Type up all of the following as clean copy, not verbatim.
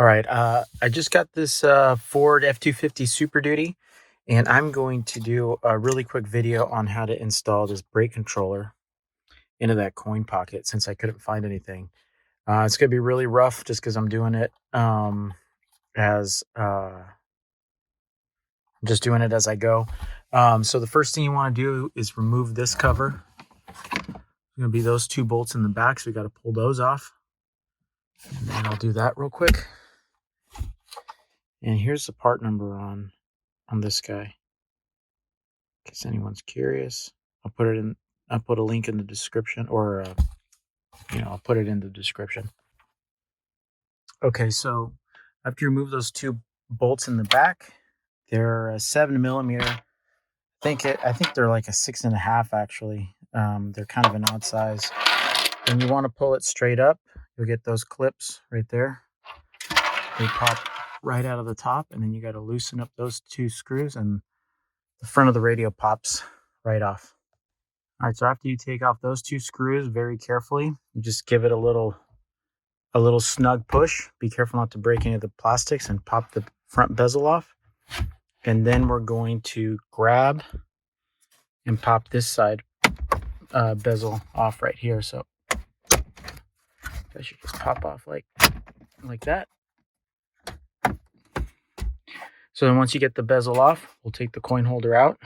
All right, I just got this Ford F250 Super Duty, and I'm going to do a really quick video on how to install this brake controller into that coin pocket since I couldn't find anything. It's going to be really rough just because I'm doing it as just doing it as I go. So the first thing you want to do is remove this cover. It's going to be those two bolts in the back, so we got to pull those off. And then I'll do that real quick. And here's the part number on this guy, in case anyone's curious. I'll put a link in the description, or I'll put it in the description. Okay, so after you remove those two bolts in the back, they're a 7mm. I think they're like a 6.5 actually. They're kind of an odd size. And you want to pull it straight up. You'll get those clips right there. They pop right out of the top, and then you got to loosen up those two screws, and the front of the radio pops right off. All right, so after you take off those two screws very carefully, you just give it a little snug push. Be careful not to break any of the plastics, and pop the front bezel off. And then we're going to grab and pop this side bezel off right here. So that should just pop off like that. So then once you get the bezel off, we'll take the coin holder out,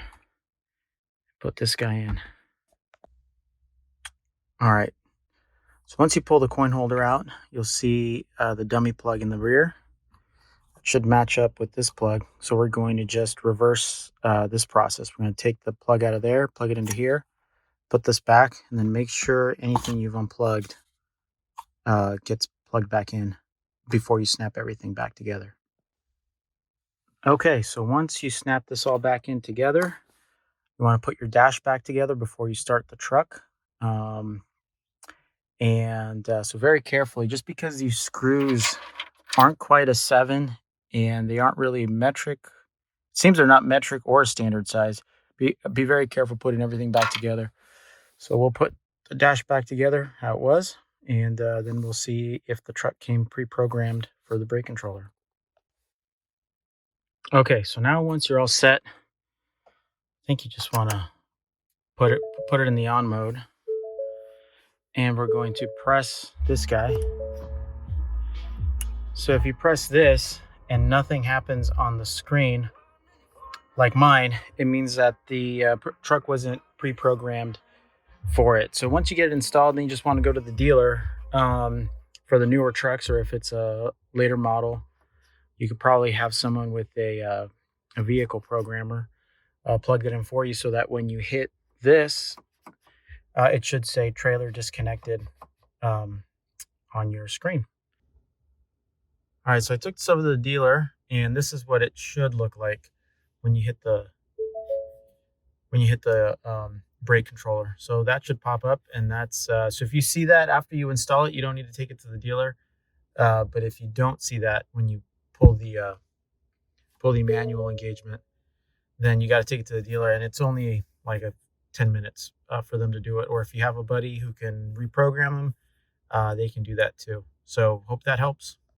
put this guy in. All right. So once you pull the coin holder out, you'll see the dummy plug in the rear. It should match up with this plug. So we're going to just reverse this process. We're going to take the plug out of there, plug it into here, put this back, and then make sure anything you've unplugged gets plugged back in before you snap everything back together. Okay, so once you snap this all back in together, you want to put your dash back together before you start the truck. So very carefully, just because these screws aren't quite a 7 and they aren't really metric, it seems they're not metric or standard size. Be very careful putting everything back together. So we'll put the dash back together how it was, and then we'll see if the truck came pre-programmed for the brake controller. Okay, so now once you're all set, I think you just want to put it in the on mode, and we're going to press this guy. So if you press this and nothing happens on the screen, like mine, it means that the truck wasn't pre-programmed for it. So once you get it installed, then you just want to go to the dealer for the newer trucks, or if it's a later model, you could probably have someone with a vehicle programmer plug it in for you, so that when you hit this, it should say trailer disconnected on your screen. All right, so I took this over to the dealer, and this is what it should look like when you hit the brake controller. So that should pop up, and that's so if you see that after you install it, you don't need to take it to the dealer. But if you don't see that when you pull the manual engagement, then you got to take it to the dealer, and it's only like 10 minutes for them to do it. Or if you have a buddy who can reprogram them, they can do that too. So hope that helps.